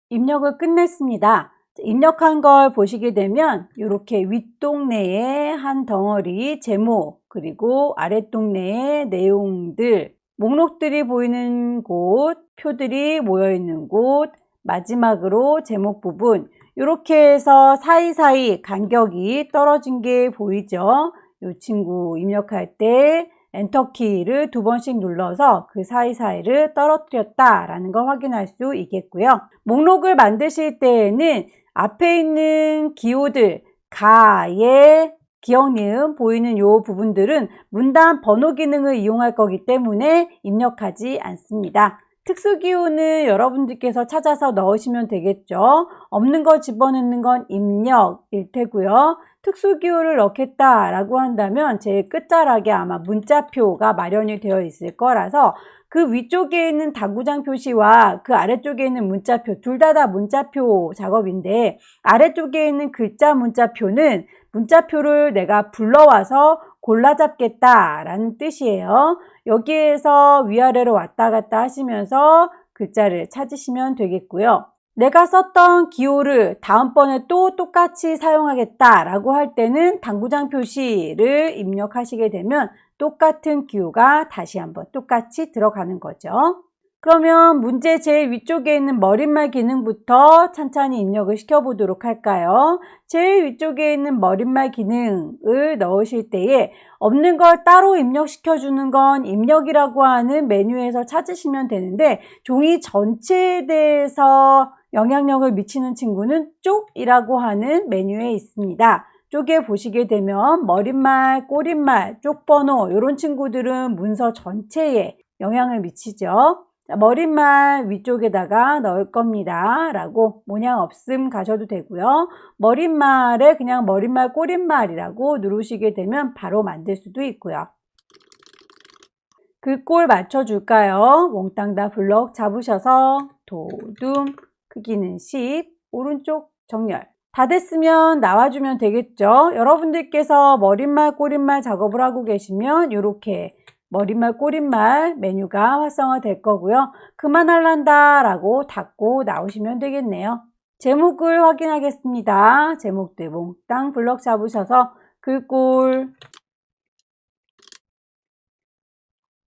입력을 끝냈습니다. 입력한 걸 보시게 되면 이렇게 윗동네에 한 덩어리 제목, 그리고 아랫동네에 내용들, 목록들이 보이는 곳, 표들이 모여있는 곳, 마지막으로 제목 부분, 이렇게 해서 사이사이 간격이 떨어진 게 보이죠? 이 친구 입력할 때 엔터키를 2번씩 눌러서 그 사이사이를 떨어뜨렸다라는 걸 확인할 수 있겠고요. 목록을 만드실 때에는 앞에 있는 기호들, 가의 기억, 니은 보이는 이 부분들은 문단 번호 기능을 이용할 거기 때문에 입력하지 않습니다. 특수기호는 여러분들께서 찾아서 넣으시면 되겠죠. 없는 거 집어넣는 건 입력일 테고요. 특수기호를 넣겠다라고 한다면 제일 끝자락에 아마 문자표가 마련이 되어 있을 거라서 그 위쪽에 있는 당구장 표시와 그 아래쪽에 있는 문자표 둘 다 문자표 작업인데 아래쪽에 있는 글자 문자표는 문자표를 내가 불러와서 골라 잡겠다라는 뜻이에요. 여기에서 위아래로 왔다 갔다 하시면서 글자를 찾으시면 되겠고요. 내가 썼던 기호를 다음번에 또 똑같이 사용하겠다라고 할 때는 당구장 표시를 입력하시게 되면 똑같은 기호가 다시 한번 똑같이 들어가는 거죠. 그러면 문제 제일 위쪽에 있는 머릿말 기능부터 찬찬히 입력을 시켜보도록 할까요? 제일 위쪽에 있는 머릿말 기능을 넣으실 때에 없는 걸 따로 입력시켜주는 건 입력이라고 하는 메뉴에서 찾으시면 되는데 종이 전체에 대해서 영향력을 미치는 친구는 쪽이라고 하는 메뉴에 있습니다. 쪽에 보시게 되면 머릿말, 꼬릿말, 쪽번호 이런 친구들은 문서 전체에 영향을 미치죠. 머릿말 위쪽에다가 넣을 겁니다 라고 모양 없음 가셔도 되고요. 머릿말에 그냥 머릿말 꼬릿말이라고 누르시게 되면 바로 만들 수도 있고요. 글꼴 맞춰줄까요? 몽땅 다 블럭 잡으셔서 도둠 크기는 10 오른쪽 정렬 다 됐으면 나와주면 되겠죠. 여러분들께서 머릿말, 꼬릿말 작업을 하고 계시면 이렇게 머릿말, 꼬릿말 메뉴가 활성화 될 거고요. 그만할란다 라고 닫고 나오시면 되겠네요. 제목을 확인하겠습니다. 제목들 몽땅 블럭 잡으셔서 글꼴,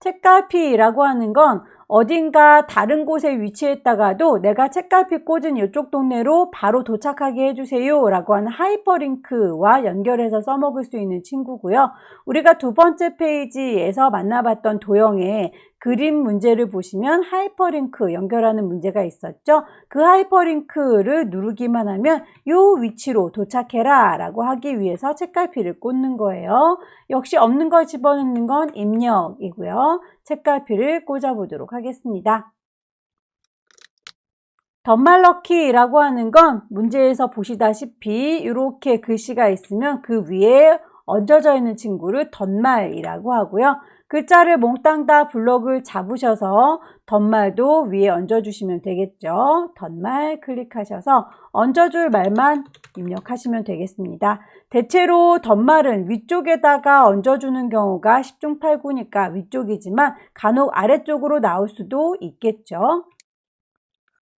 책갈피라고 하는 건 어딘가 다른 곳에 위치했다가도 내가 책갈피 꽂은 이쪽 동네로 바로 도착하게 해주세요 라고 하는 하이퍼링크와 연결해서 써먹을 수 있는 친구고요. 우리가 두 번째 페이지에서 만나봤던 도형의 그림 문제를 보시면 하이퍼링크 연결하는 문제가 있었죠. 그 하이퍼링크를 누르기만 하면 이 위치로 도착해라 라고 하기 위해서 책갈피를 꽂는 거예요. 역시 없는 걸 집어넣는 건 입력이고요. 책갈피를 꽂아보도록 하겠습니다. 덧말넣기라고 하는 건 문제에서 보시다시피 이렇게 글씨가 있으면 그 위에 얹어져 있는 친구를 덧말이라고 하고요. 글자를 몽땅 다 블럭을 잡으셔서 덧말도 위에 얹어주시면 되겠죠. 덧말 클릭하셔서 얹어줄 말만 입력하시면 되겠습니다. 대체로 덧말은 위쪽에다가 얹어주는 경우가 10중 8구니까 위쪽이지만 간혹 아래쪽으로 나올 수도 있겠죠.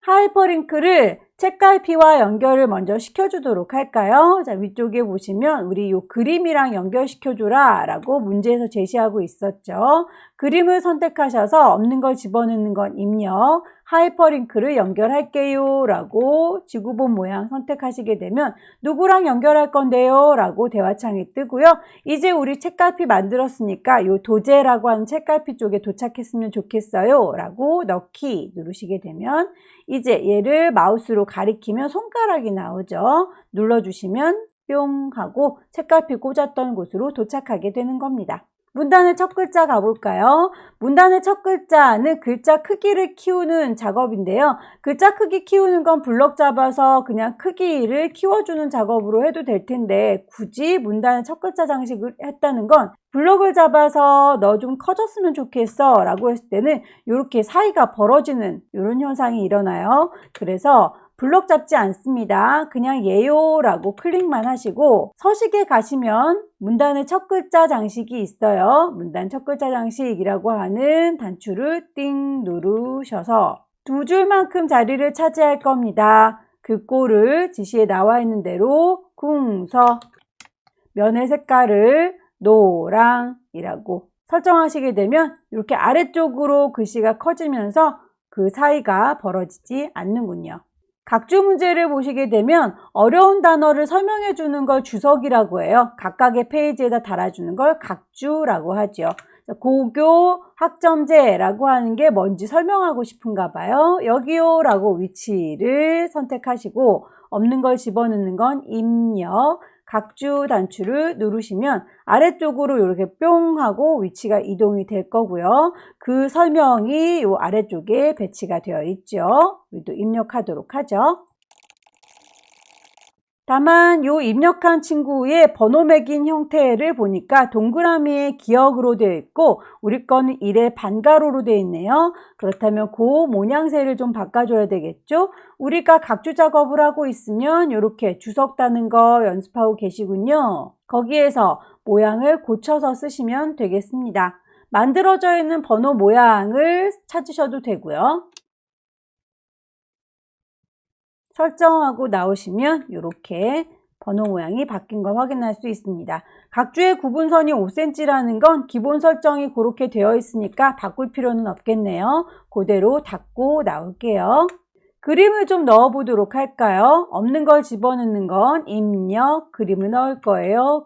하이퍼링크를 책갈피와 연결을 먼저 시켜주도록 할까요? 자, 위쪽에 보시면 우리 이 그림이랑 연결시켜줘라 라고 문제에서 제시하고 있었죠. 그림을 선택하셔서 없는 걸 집어넣는 건 입력, 하이퍼링크를 연결할게요 라고 지구본 모양 선택하시게 되면 누구랑 연결할 건데요? 라고 대화창이 뜨고요. 이제 우리 책갈피 만들었으니까 이 도제라고 하는 책갈피 쪽에 도착했으면 좋겠어요 라고 넣기 누르시게 되면 이제 얘를 마우스로 가리키면 손가락이 나오죠. 눌러주시면 뿅 하고 책갈피 꽂았던 곳으로 도착하게 되는 겁니다. 문단의 첫 글자 가볼까요? 문단의 첫 글자는 글자 크기를 키우는 작업인데요. 글자 크기 키우는 건 블럭 잡아서 그냥 크기를 키워주는 작업으로 해도 될 텐데 굳이 문단의 첫 글자 장식을 했다는 건 블럭을 잡아서 너 좀 커졌으면 좋겠어 라고 했을 때는 이렇게 사이가 벌어지는 이런 현상이 일어나요. 그래서 블럭 잡지 않습니다. 그냥 예요 라고 클릭만 하시고 서식에 가시면 문단의 첫 글자 장식이 있어요. 문단 첫 글자 장식이라고 하는 단추를 띵 누르셔서 두 줄만큼 자리를 차지할 겁니다. 글꼴을 지시에 나와 있는 대로 궁서 면의 색깔을 노랑이라고 설정하시게 되면 이렇게 아래쪽으로 글씨가 커지면서 그 사이가 벌어지지 않는군요. 각주 문제를 보시게 되면 어려운 단어를 설명해 주는 걸 주석이라고 해요. 각각의 페이지에다 달아주는 걸 각주라고 하죠. 고교 학점제라고 하는 게 뭔지 설명하고 싶은가 봐요. 여기요 라고 위치를 선택하시고 없는 걸 집어넣는 건 입력, 각주 단추를 누르시면 아래쪽으로 이렇게 뿅 하고 위치가 이동이 될 거고요. 그 설명이 이 아래쪽에 배치가 되어 있죠. 여기도 입력하도록 하죠. 다만 이 입력한 친구의 번호 매긴 형태를 보니까 동그라미의 기억으로 되어 있고 우리 거는 1의 반가로로 되어 있네요. 그렇다면 그 모양새를 좀 바꿔줘야 되겠죠. 우리가 각주 작업을 하고 있으면 이렇게 주석 따는 거 연습하고 계시군요. 거기에서 모양을 고쳐서 쓰시면 되겠습니다. 만들어져 있는 번호 모양을 찾으셔도 되고요. 설정하고 나오시면 이렇게 번호 모양이 바뀐 걸 확인할 수 있습니다. 각주의 구분선이 5cm라는 건 기본 설정이 그렇게 되어 있으니까 바꿀 필요는 없겠네요. 그대로 닫고 나올게요. 그림을 좀 넣어 보도록 할까요? 없는 걸 집어넣는 건 입력, 그림을 넣을 거예요.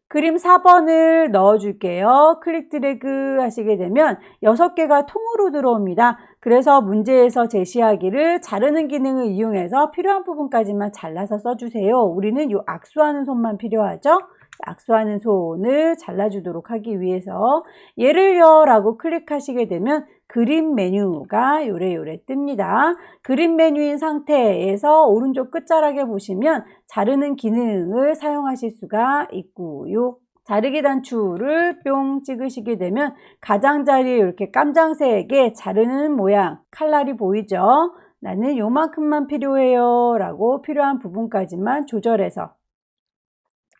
그림 4번을 넣어줄게요. 클릭 드래그 하시게 되면 6개가 통으로 들어옵니다. 그래서 문제에서 제시하기를 자르는 기능을 이용해서 필요한 부분까지만 잘라서 써주세요. 우리는 이 악수하는 손만 필요하죠. 악수하는 손을 잘라주도록 하기 위해서 얘를요 라고 클릭하시게 되면 그림 메뉴가 요래요래 뜹니다. 그림 메뉴인 상태에서 오른쪽 끝자락에 보시면 자르는 기능을 사용하실 수가 있고요. 자르기 단추를 뿅 찍으시게 되면 가장자리에 이렇게 깜장색의 자르는 모양 칼날이 보이죠. 나는 요만큼만 필요해요 라고 필요한 부분까지만 조절해서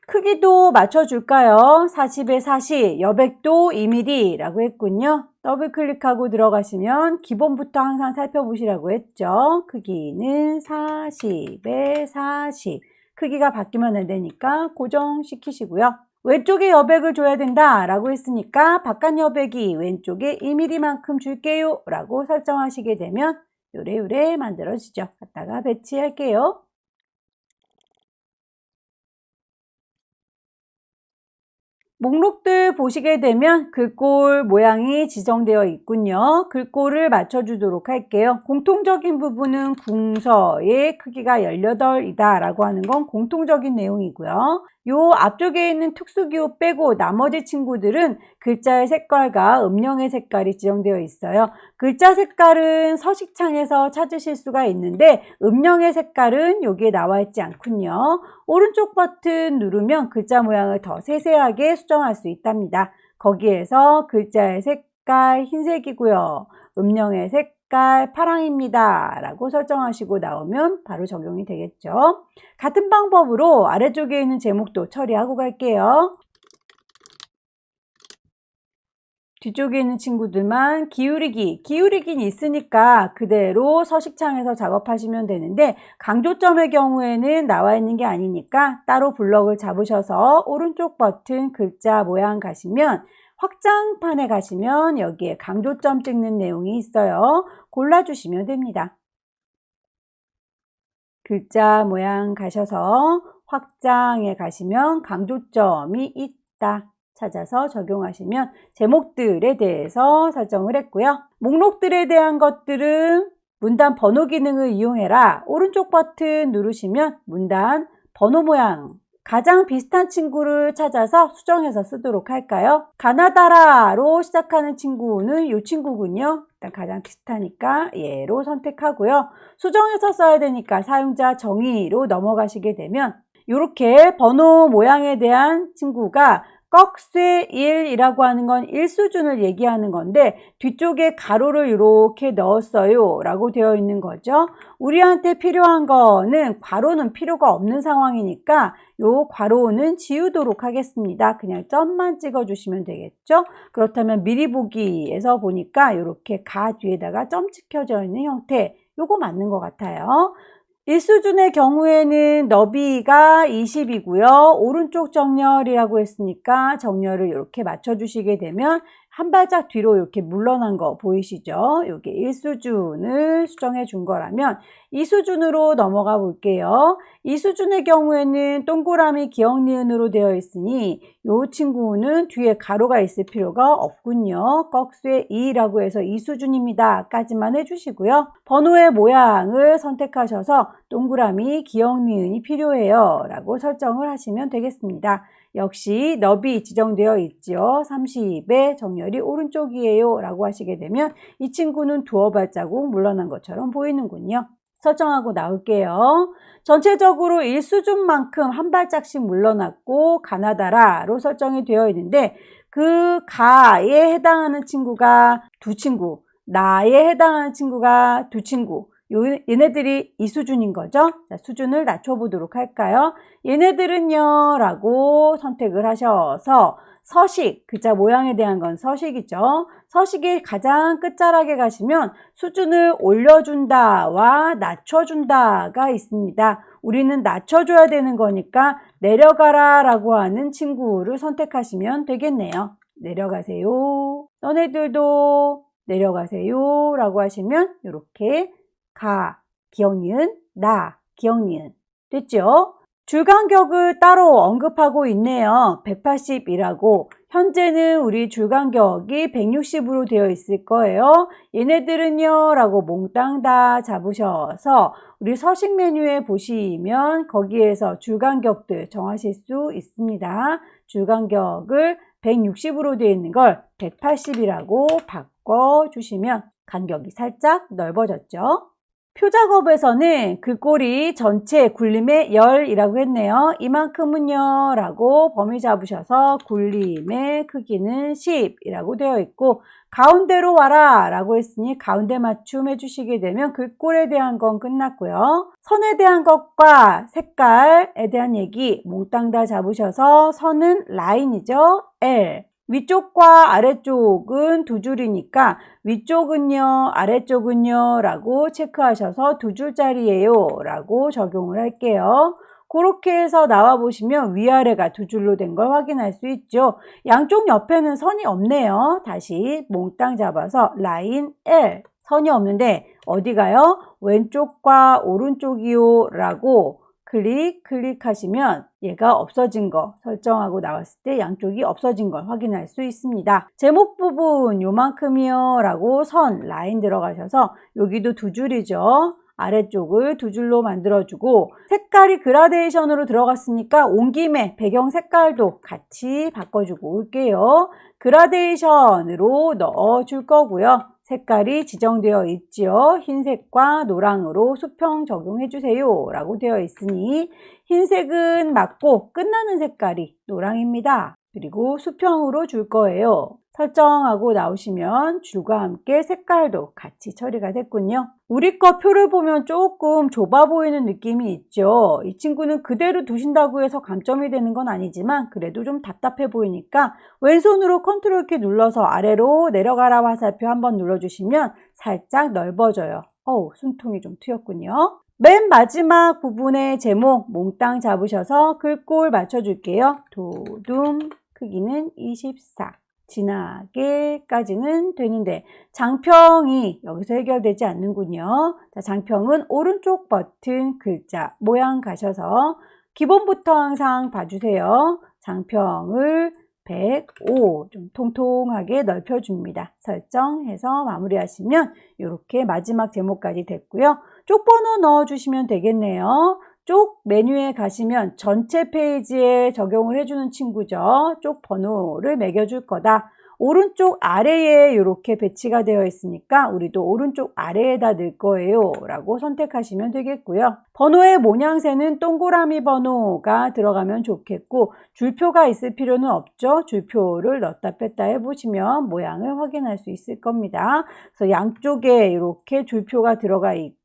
크기도 맞춰줄까요? 40에 40, 여백도 2mm 라고 했군요. 더블 클릭하고 들어가시면 기본부터 항상 살펴보시라고 했죠. 크기는 40에 40. 크기가 바뀌면 안 되니까 고정시키시고요. 왼쪽에 여백을 줘야 된다 라고 했으니까 바깥 여백이 왼쪽에 2mm만큼 줄게요 라고 설정하시게 되면 요래요래 만들어지죠. 갖다가 배치할게요. 목록들 보시게 되면 글꼴 모양이 지정되어 있군요. 글꼴을 맞춰주도록 할게요. 공통적인 부분은 궁서의 크기가 18이다 라고 하는 건 공통적인 내용이고요. 요 앞쪽에 있는 특수기호 빼고 나머지 친구들은 글자의 색깔과 음영의 색깔이 지정되어 있어요. 글자 색깔은 서식창에서 찾으실 수가 있는데 음영의 색깔은 여기에 나와 있지 않군요. 오른쪽 버튼 누르면 글자 모양을 더 세세하게 수정할 수 있답니다. 거기에서 글자의 색깔 흰색이고요. 음영의 색깔 파랑입니다 라고 설정하시고 나오면 바로 적용이 되겠죠. 같은 방법으로 아래쪽에 있는 제목도 처리하고 갈게요. 뒤쪽에 있는 친구들만 기울이긴 있으니까 그대로 서식창에서 작업하시면 되는데 강조점의 경우에는 나와 있는 게 아니니까 따로 블럭을 잡으셔서 오른쪽 버튼 글자 모양 가시면 확장판에 가시면 여기에 강조점 찍는 내용이 있어요. 골라주시면 됩니다. 글자 모양 가셔서 확장에 가시면 강조점이 있다. 찾아서 적용하시면 제목들에 대해서 설정을 했고요. 목록들에 대한 것들은 문단 번호 기능을 이용해라. 오른쪽 버튼 누르시면 문단 번호 모양 가장 비슷한 친구를 찾아서 수정해서 쓰도록 할까요? 가나다라로 시작하는 친구는 이 친구군요. 일단 가장 비슷하니까 얘로 선택하고요. 수정해서 써야 되니까 사용자 정의로 넘어가시게 되면 이렇게 번호 모양에 대한 친구가 꺽쇠 1이라고 하는 건 1수준을 얘기하는 건데 뒤쪽에 가로를 이렇게 넣었어요 라고 되어 있는 거죠. 우리한테 필요한 거는 괄호는 필요가 없는 상황이니까 요 괄호는 지우도록 하겠습니다. 그냥 점만 찍어 주시면 되겠죠. 그렇다면 미리 보기에서 보니까 이렇게 가 뒤에다가 점 찍혀져 있는 형태 요거 맞는 것 같아요. 1수준의 경우에는 너비가 20이고요. 오른쪽 정렬이라고 했으니까 정렬을 이렇게 맞춰주시게 되면 한 발짝 뒤로 이렇게 물러난 거 보이시죠? 이게 1수준을 수정해 준 거라면 2수준으로 넘어가 볼게요. 2수준의 경우에는 동그라미 기억 니은으로 되어 있으니 이 친구는 뒤에 가로가 있을 필요가 없군요. 꺽쇠 2라고 해서 2수준입니다. 까지만 해주시고요. 번호의 모양을 선택하셔서 동그라미 기억 니은이 필요해요 라고 설정을 하시면 되겠습니다. 역시 너비 지정되어 있죠. 30의 정렬이 오른쪽이에요 라고 하시게 되면 이 친구는 두어 발자국 물러난 것처럼 보이는군요. 설정하고 나올게요. 전체적으로 1수준만큼 한 발짝씩 물러났고 가나다라로 설정이 되어 있는데 그 가에 해당하는 친구가 두 친구, 나에 해당하는 친구가 두 친구, 얘네들이 이 수준인 거죠. 자, 수준을 낮춰보도록 할까요? 얘네들은요 라고 선택을 하셔서 서식, 글자 모양에 대한 건 서식이죠. 서식의 가장 끝자락에 가시면 수준을 올려준다와 낮춰준다가 있습니다. 우리는 낮춰줘야 되는 거니까 내려가라 라고 하는 친구를 선택하시면 되겠네요. 내려가세요. 너네들도 내려가세요 라고 하시면 이렇게 가, 기억 니은, 나, 기억 니은 됐죠? 줄간격을 따로 언급하고 있네요. 180이라고. 현재는 우리 줄간격이 160으로 되어 있을 거예요. 얘네들은요 라고 몽땅 다 잡으셔서 우리 서식 메뉴에 보시면 거기에서 줄간격들 정하실 수 있습니다. 줄간격을 160으로 되어 있는 걸 180이라고 바꿔주시면 간격이 살짝 넓어졌죠. 표 작업에서는 그 꼴이 전체 굴림의 열이라고 했네요. 이만큼은요 라고 범위 잡으셔서 굴림의 크기는 10이라고 되어 있고, 가운데로 와라 라고 했으니 가운데 맞춤 해주시게 되면 그 꼴에 대한 건 끝났고요. 선에 대한 것과 색깔에 대한 얘기 몽땅 다 잡으셔서 선은 라인이죠. L. 위쪽과 아래쪽은 두 줄이니까 위쪽은요, 아래쪽은요 라고 체크하셔서 두 줄짜리예요 라고 적용을 할게요. 그렇게 해서 나와 보시면 위아래가 두 줄로 된 걸 확인할 수 있죠. 양쪽 옆에는 선이 없네요. 다시 몽땅 잡아서 라인 L. 선이 없는데 어디가요? 왼쪽과 오른쪽이요 라고 클릭하시면 얘가 없어진 거 설정하고 나왔을 때 양쪽이 없어진 걸 확인할 수 있습니다. 제목 부분 요만큼이요 라고 선 라인 들어가셔서 여기도 두 줄이죠. 아래쪽을 두 줄로 만들어주고, 색깔이 그라데이션으로 들어갔으니까 온 김에 배경 색깔도 같이 바꿔주고 올게요. 그라데이션으로 넣어줄 거고요. 색깔이 지정되어 있지요. 흰색과 노랑으로 수평 적용해 주세요 라고 되어 있으니 흰색은 맞고 끝나는 색깔이 노랑입니다. 그리고 수평으로 줄 거예요. 설정하고 나오시면 줄과 함께 색깔도 같이 처리가 됐군요. 우리 거 표를 보면 조금 좁아 보이는 느낌이 있죠. 이 친구는 그대로 두신다고 해서 감점이 되는 건 아니지만 그래도 좀 답답해 보이니까 왼손으로 컨트롤 키 눌러서 아래로 내려가라 화살표 한번 눌러주시면 살짝 넓어져요. 숨통이 좀 트였군요. 맨 마지막 부분의 제목 몽땅 잡으셔서 글꼴 맞춰줄게요. 도둠 크기는 24. 진하게까지는 되는데 장평이 여기서 해결되지 않는군요. 자, 장평은 오른쪽 버튼 글자 모양 가셔서 기본부터 항상 봐주세요. 장평을 105 좀 통통하게 넓혀줍니다. 설정해서 마무리하시면 이렇게 마지막 제목까지 됐고요. 쪽번호 넣어주시면 되겠네요. 쪽 메뉴에 가시면 전체 페이지에 적용을 해주는 친구죠. 쪽 번호를 매겨줄 거다. 오른쪽 아래에 이렇게 배치가 되어 있으니까 우리도 오른쪽 아래에다 넣을 거예요 라고 선택하시면 되겠고요. 번호의 모양새는 동그라미 번호가 들어가면 좋겠고 줄표가 있을 필요는 없죠. 줄표를 넣었다 뺐다 해보시면 모양을 확인할 수 있을 겁니다. 그래서 양쪽에 이렇게 줄표가 들어가 있고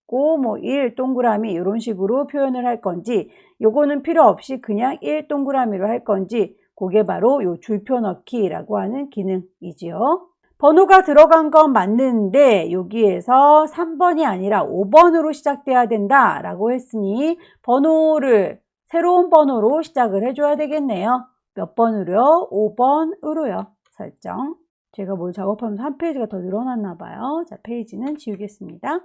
1 동그라미 이런 식으로 표현을 할 건지, 요거는 필요 없이 그냥 1 동그라미로 할 건지, 그게 바로 요 줄표 넣기라고 하는 기능이지요. 번호가 들어간 건 맞는데 여기에서 3번이 아니라 5번으로 시작돼야 된다라고 했으니 번호를 새로운 번호로 시작을 해줘야 되겠네요. 몇 번으로요? 5번으로요. 설정. 제가 뭘 작업하면서 한 페이지가 더 늘어났나 봐요. 자, 페이지는 지우겠습니다.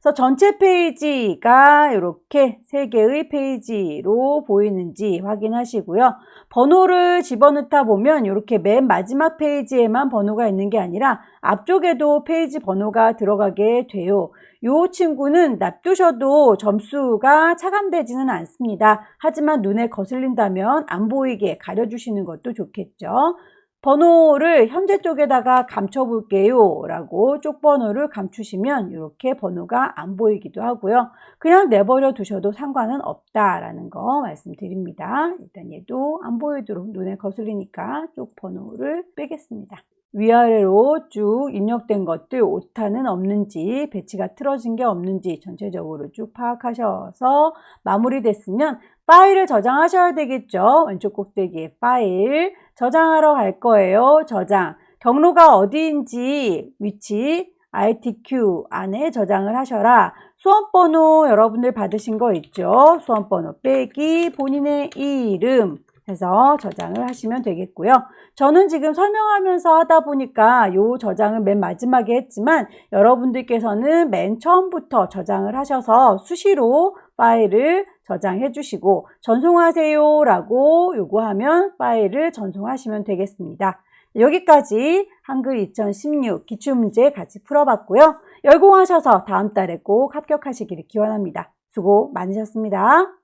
그래서 전체 페이지가 이렇게 3개의 페이지로 보이는지 확인하시고요. 번호를 집어넣다 보면 이렇게 맨 마지막 페이지에만 번호가 있는 게 아니라 앞쪽에도 페이지 번호가 들어가게 돼요. 이 친구는 놔두셔도 점수가 차감되지는 않습니다. 하지만 눈에 거슬린다면 안 보이게 가려주시는 것도 좋겠죠. 번호를 현재 쪽에다가 감춰 볼게요 라고 쪽 번호를 감추시면 이렇게 번호가 안 보이기도 하고요. 그냥 내버려 두셔도 상관은 없다라는 거 말씀드립니다. 일단 얘도 안 보이도록 눈에 거슬리니까 쪽 번호를 빼겠습니다. 위아래로 쭉 입력된 것들 오타는 없는지, 배치가 틀어진 게 없는지 전체적으로 쭉 파악하셔서 마무리됐으면 파일을 저장하셔야 되겠죠. 왼쪽 꼭대기에 파일 저장하러 갈 거예요. 저장 경로가 어디인지 위치 ITQ 안에 저장을 하셔라. 수험번호 여러분들 받으신 거 있죠. 수험번호 빼기 본인의 이름 해서 저장을 하시면 되겠고요. 저는 지금 설명하면서 하다 보니까 요 저장은 맨 마지막에 했지만 여러분들께서는 맨 처음부터 저장을 하셔서 수시로 파일을 저장해 주시고 전송하세요 라고 요구하면 파일을 전송하시면 되겠습니다. 여기까지 한글 2016 기출문제 같이 풀어봤고요. 열공하셔서 다음 달에 꼭 합격하시기를 기원합니다. 수고 많으셨습니다.